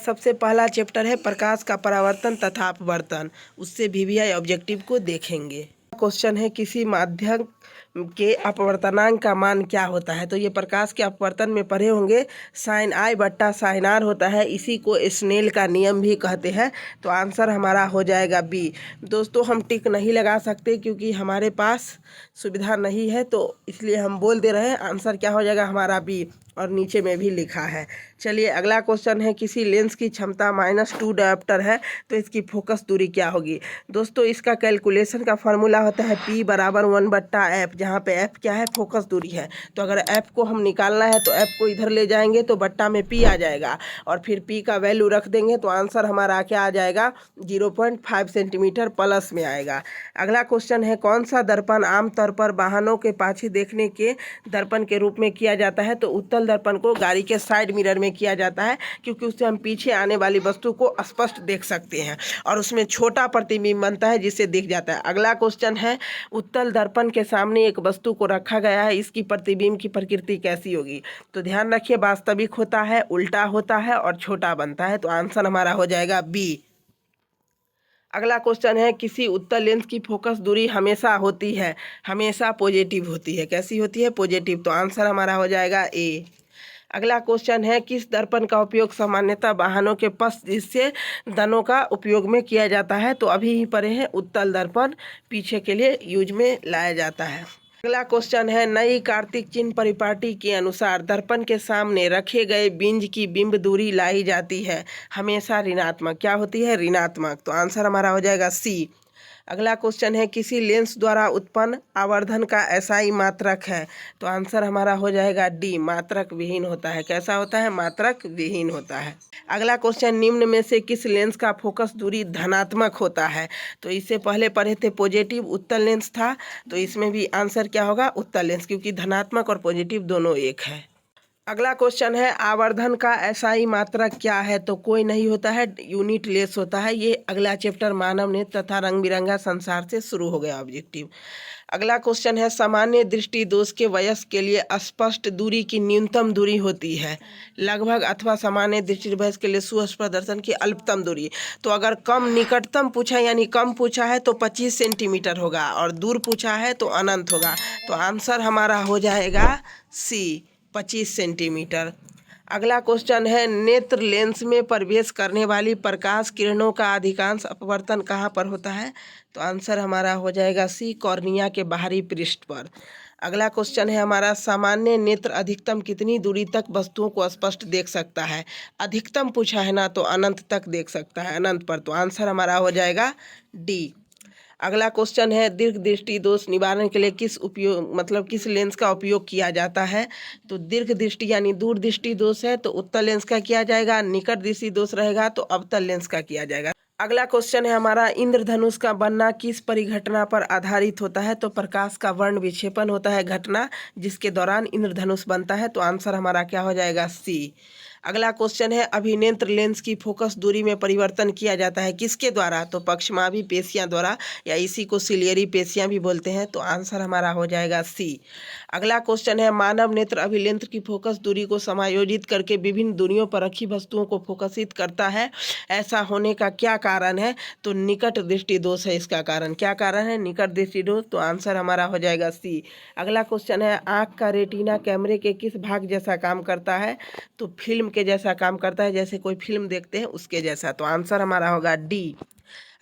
सबसे पहला चैप्टर है प्रकाश का परावर्तन तथा अपवर्तन। उससे वीवीआई ऑब्जेक्टिव को देखेंगे। क्वेश्चन है किसी माध्यम के अपवर्तनांक का मान क्या होता है। तो ये प्रकाश के अपवर्तन में पढ़े होंगे, साइन आई बट्टा साइन आर होता है। इसी को स्नेल का नियम भी कहते हैं। तो आंसर हमारा हो जाएगा बी। दोस्तों हम टिक नहीं लगा सकते क्योंकि हमारे पास सुविधा नहीं है, तो इसलिए हम बोल दे रहे हैं आंसर क्या हो जाएगा हमारा बी, और नीचे में भी लिखा है। चलिए अगला क्वेश्चन है किसी लेंस की क्षमता -2 डायोप्टर है तो इसकी फोकस दूरी क्या होगी। दोस्तों इसका कैलकुलेशन का फार्मूला होता है P बराबर 1/f, जहाँ पे f क्या है, फोकस दूरी है। तो अगर f को हम निकालना है तो f को इधर ले जाएंगे तो बट्टा में P आ जाएगा, और फिर P का वैल्यू रख देंगे तो आंसर हमारा क्या आ जाएगा, 0.5 सेंटीमीटर प्लस में आएगा। अगला क्वेश्चन है कौन सा दर्पण आमतौर पर वाहनों के पाछे देखने के दर्पण के रूप में किया जाता है। तो उत्तल दर्पण को गाड़ी के साइड मिरर में किया जाता है, क्योंकि उससे हम पीछे आने वाली वस्तु को स्पष्ट देख सकते हैं और उसमें छोटा प्रतिबिंब बनता है जिससे दिख जाता है। अगला क्वेश्चन है उत्तल दर्पण के सामने एक वस्तु को रखा गया है, इसकी प्रतिबिंब की प्रकृति कैसी होगी। तो ध्यान रखिए वास्तविक होता है, उल्टा होता है और छोटा बनता है। तो आंसर हमारा हो जाएगा बी। अगला क्वेश्चन है किसी उत्तल लेंस की फोकस दूरी हमेशा होती है, हमेशा पॉजिटिव होती है। कैसी होती है, पॉजिटिव। तो आंसर हमारा हो जाएगा ए। अगला क्वेश्चन है किस दर्पण का उपयोग सामान्यतः वाहनों के पश्च दृश्य दनों का उपयोग में किया जाता है। तो अभी ही पढ़े हैं उत्तल दर्पण पीछे के लिए यूज में लाया जाता है। अगला क्वेश्चन है नई कार्तिक चिन्ह परिपाटी के अनुसार दर्पण के सामने रखे गए बिंज की बिंब दूरी लाई जाती है हमेशा ऋणात्मक। क्या होती है, ऋणात्मक। तो आंसर हमारा हो जाएगा सी। अगला क्वेश्चन है किसी लेंस द्वारा उत्पन्न आवर्धन का एसआई मात्रक है। तो आंसर हमारा हो जाएगा डी, मात्रक विहीन होता है। कैसा होता है, मात्रक विहीन होता है। अगला क्वेश्चन निम्न में से किस लेंस का फोकस दूरी धनात्मक होता है। तो इससे पहले पढ़े थे पॉजिटिव उत्तल लेंस था, तो इसमें भी आंसर क्या होगा, उत्तल लेंस, क्योंकि धनात्मक और पॉजिटिव दोनों एक है। अगला क्वेश्चन है आवर्धन का एसआई मात्रक क्या है। तो कोई नहीं होता है, यूनिट लेस होता है। ये अगला चैप्टर मानव नेत्र तथा रंग बिरंगा संसार से शुरू हो गया ऑब्जेक्टिव। अगला क्वेश्चन है सामान्य दृष्टि दोष के वयस्क के लिए स्पष्ट दूरी की न्यूनतम दूरी होती है लगभग, अथवा सामान्य दृष्टि वयस्क के लिए सुस्पष्ट प्रदर्शन की अल्पतम दूरी। तो अगर कम निकटतम पूछा यानी कम पूछा है तो 25 सेंटीमीटर होगा, और दूर पूछा है तो अनंत होगा। तो आंसर हमारा हो जाएगा सी, 25 सेंटीमीटर। अगला क्वेश्चन है नेत्र लेंस में प्रवेश करने वाली प्रकाश किरणों का अधिकांश अपवर्तन कहाँ पर होता है। तो आंसर हमारा हो जाएगा सी, कॉर्निया के बाहरी पृष्ठ पर। अगला क्वेश्चन है हमारा सामान्य नेत्र अधिकतम कितनी दूरी तक वस्तुओं को स्पष्ट देख सकता है। अधिकतम पूछा है ना, तो अनंत तक देख सकता है, अनंत पर। तो आंसर हमारा हो जाएगा डी। अगला क्वेश्चन है दीर्घ दृष्टि दोष निवारण के लिए किस लेंस का उपयोग किया जाता है। तो दीर्घ दृष्टि यानी दूर दृष्टि दोष है तो उत्तल लेंस का किया जाएगा, निकट दृष्टि दोष रहेगा तो अवतल लेंस का किया जाएगा। अगला क्वेश्चन है हमारा इंद्रधनुष का बनना किस परिघटना पर आधारित होता है। तो प्रकाश का वर्ण विक्षेपण होता है घटना जिसके दौरान इंद्रधनुष बनता है। तो आंसर हमारा क्या हो जाएगा, सी। अगला क्वेश्चन है अभिनेत्र लेंस की फोकस दूरी में परिवर्तन किया जाता है किसके द्वारा। तो पक्षमावी पेशियां द्वारा, या इसी को सिलियरी पेशियां भी बोलते हैं। तो आंसर हमारा हो जाएगा सी। अगला क्वेश्चन है मानव नेत्र अभिनेत्र की फोकस दूरी को समायोजित करके विभिन्न दूरियों पर रखी वस्तुओं को फोकसित करता है, ऐसा होने का क्या कारण है। तो निकट दृष्टि दोष है इसका कारण। क्या कारण है, निकट दृष्टि दोष। तो आंसर हमारा हो जाएगा सी। अगला क्वेश्चन है आँख का रेटिना कैमरे के किस भाग जैसा काम करता है। तो फिल्म के जैसा काम करता है, जैसे कोई फिल्म देखते हैं उसके जैसा। तो आंसर हमारा होगा डी।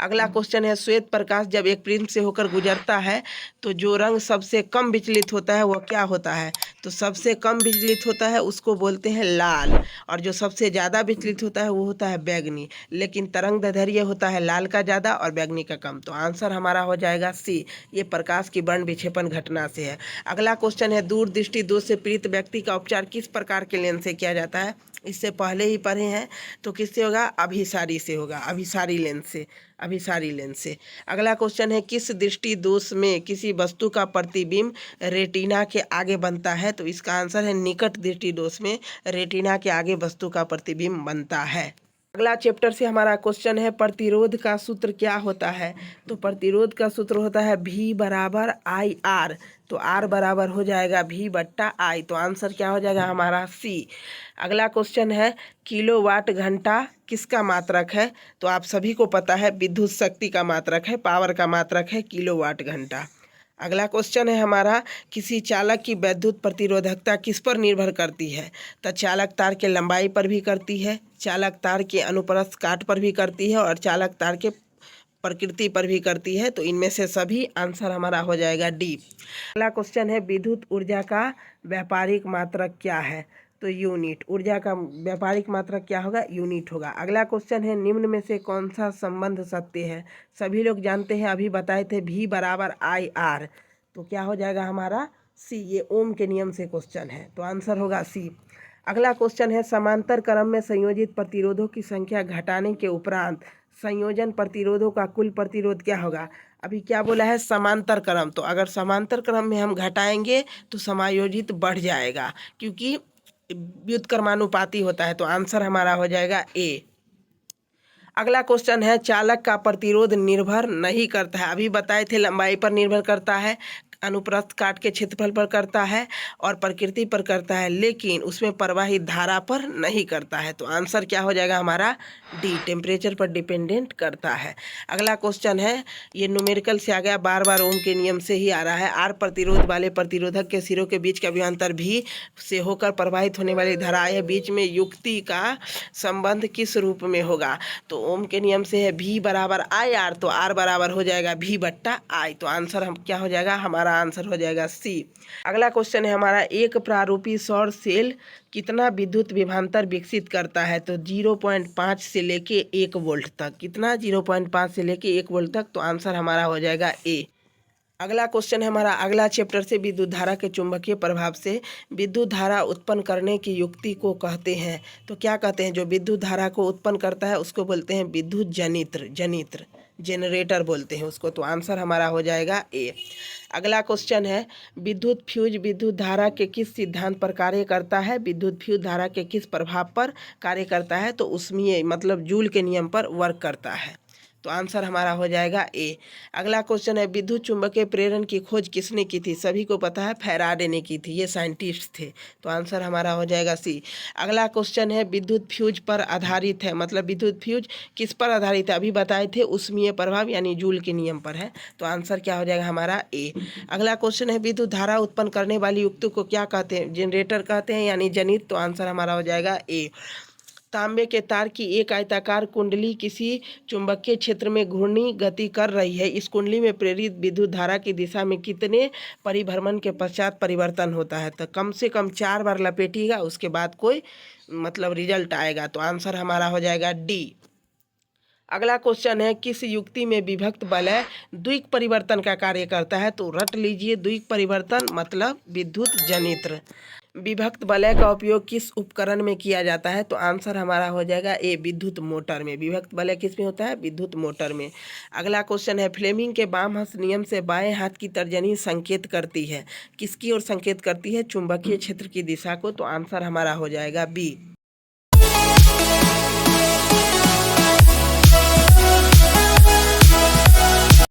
अगला क्वेश्चन है श्वेत प्रकाश जब एक प्रिज्म से होकर गुजरता है तो जो रंग सबसे कम विचलित होता है वह क्या होता है। तो सबसे कम विचलित होता है उसको बोलते हैं लाल, और जो सबसे ज़्यादा विचलित होता है वो होता है बैगनी। लेकिन तरंग दैर्ध्य होता है लाल का ज़्यादा और बैगनी का कम। तो आंसर हमारा हो जाएगा सी, ये प्रकाश की वर्ण विक्षेपण घटना से है। अगला क्वेश्चन है दूरदृष्टि दोष से पीड़ित व्यक्ति का उपचार किस प्रकार के लेंस से किया जाता है। इससे पहले ही पढ़े हैं, तो किससे होगा, अभिसारी से होगा, अभिसारी लेंस से, अभिसारी लेंस से। अगला क्वेश्चन है किस दृष्टि दोष में किसी वस्तु का प्रतिबिंब रेटिना के आगे बनता है। तो इसका आंसर है निकट दृष्टि दोष में रेटिना के आगे वस्तु का प्रतिबिंब बनता है। अगला चैप्टर से हमारा क्वेश्चन है प्रतिरोध का सूत्र क्या होता है। तो प्रतिरोध का सूत्र होता है V बराबर आई आर। तो R बराबर हो जाएगा V बट्टा आई। तो आंसर क्या हो जाएगा हमारा सी। अगला क्वेश्चन है किलोवाट घंटा किसका मात्रक है? तो आप सभी को पता है विद्युत शक्ति का मात्रक है, पावर का मात्रक है किलोवाट घंटा। अगला क्वेश्चन है हमारा, किसी चालक की विद्युत प्रतिरोधकता किस पर निर्भर करती है? तो चालक तार के लंबाई पर भी करती है, चालक तार के अनुप्रस्थ काट पर भी करती है और चालक तार के प्रकृति पर भी करती है। तो इनमें से सभी आंसर हमारा हो जाएगा डी। अगला क्वेश्चन है, विद्युत ऊर्जा का व्यापारिक मात्रक क्या है? तो यूनिट। ऊर्जा का व्यापारिक मात्रक क्या होगा? यूनिट होगा। अगला क्वेश्चन है, निम्न में से कौन सा संबंध सत्य है? सभी लोग जानते हैं, अभी बताए थे, V बराबर IR। तो क्या हो जाएगा हमारा? सी। ये ओम के नियम से क्वेश्चन है, तो आंसर होगा सी। अगला क्वेश्चन है, समांतर क्रम में संयोजित प्रतिरोधों की संख्या घटाने के उपरांत संयोजन प्रतिरोधों का कुल प्रतिरोध क्या होगा? अभी क्या बोला है? समांतर क्रम। तो अगर समांतर क्रम में हम घटाएंगे तो समायोजित बढ़ जाएगा, क्योंकि व्युत्क्रमानुपाती होता है। तो आंसर हमारा हो जाएगा ए। अगला क्वेश्चन है, चालक का प्रतिरोध निर्भर नहीं करता है। अभी बताए थे लंबाई पर निर्भर करता है, अनुप्रस्थ काट के क्षेत्रफल पर करता है और प्रकृति पर करता है, लेकिन उसमें प्रवाहित धारा पर नहीं करता है। तो आंसर क्या हो जाएगा हमारा? डी, टेम्परेचर पर डिपेंडेंट करता है। अगला क्वेश्चन है, ये न्यूमेरिकल से आ गया, बार बार ओम के नियम से ही आ रहा है। आर प्रतिरोध वाले प्रतिरोधक के सिरों के बीच का विभवांतर भी से होकर प्रवाहित होने वाली धाराएं बीच में युक्ति का संबंध किस रूप में होगा? तो ओम के नियम से है V बराबर IR। तो R बराबर हो जाएगा V बट्टा I। तो आंसर हम क्या हो जाएगा? हमारा आंसर हो जाएगा सी। अगला क्वेश्चन है हमारा, एक प्रारूपी सौर सेल कितना विद्युत विभवांतर विकसित करता है? तो 0.5 से लेके 1 वोल्ट तक। कितना? 0.5 से लेके 1 वोल्ट तक। तो आंसर हमारा हो जाएगा ए। अगला क्वेश्चन है हमारा, अगला चैप्टर से विद्युत धारा के चुंबकीय प्रभाव से विद्युत धारा उत्पन्न करने की युक्ति को कहते हैं। तो क्या कहते हैं? जो विद्युत धारा को उत्पन्न करता है उसको बोलते हैं विद्युत जनित्र, जेनरेटर बोलते हैं उसको। तो आंसर हमारा हो जाएगा ए। अगला क्वेश्चन है, विद्युत फ्यूज विद्युत धारा के किस सिद्धांत पर कार्य करता है? विद्युत फ्यूज धारा के किस प्रभाव पर कार्य करता है? तो उसमें मतलब जूल के नियम पर वर्क करता है। तो आंसर हमारा हो जाएगा ए। अगला क्वेश्चन है, विद्युत चुंबकीय प्रेरण की खोज किसने की थी? सभी को पता है, फैराडे ने की थी, ये साइंटिस्ट थे। तो आंसर हमारा हो जाएगा सी। अगला क्वेश्चन है, विद्युत फ्यूज पर आधारित है, मतलब विद्युत फ्यूज किस पर आधारित है? अभी बताए थे, ऊष्मीय प्रभाव यानी जूल के नियम पर है। तो आंसर क्या हो जाएगा हमारा ए। अगला क्वेश्चन है, विद्युत धारा उत्पन्न करने वाली युक्ति को क्या कहते हैं? जनरेटर कहते हैं यानी जनित। तो आंसर हमारा हो जाएगा ए। तांबे के तार की एक आयताकार कुंडली किसी चुंबकीय क्षेत्र में घूर्णी गति कर रही है। इस कुंडली में प्रेरित विद्युत धारा की दिशा में कितने परिभ्रमण के पश्चात परिवर्तन होता है? तो कम से कम 4 बार लपेटिएगा, उसके बाद कोई मतलब रिजल्ट आएगा। तो आंसर हमारा हो जाएगा डी। अगला क्वेश्चन है, किस युक्ति में विभक्त वलय द्विक परिवर्तन का कार्य करता है? तो रट लीजिए, द्विक परिवर्तन मतलब विद्युत जनित्र। विभक्त वलय का उपयोग किस उपकरण में किया जाता है? तो आंसर हमारा हो जाएगा ए, विद्युत मोटर में। विभक्त वलय किस में होता है? विद्युत मोटर में। अगला क्वेश्चन है, फ्लेमिंग के बाम हस्त नियम से बाएं हाथ की तर्जनी संकेत करती है, किसकी ओर संकेत करती है? चुंबकीय क्षेत्र की दिशा को। तो आंसर हमारा हो जाएगा बी।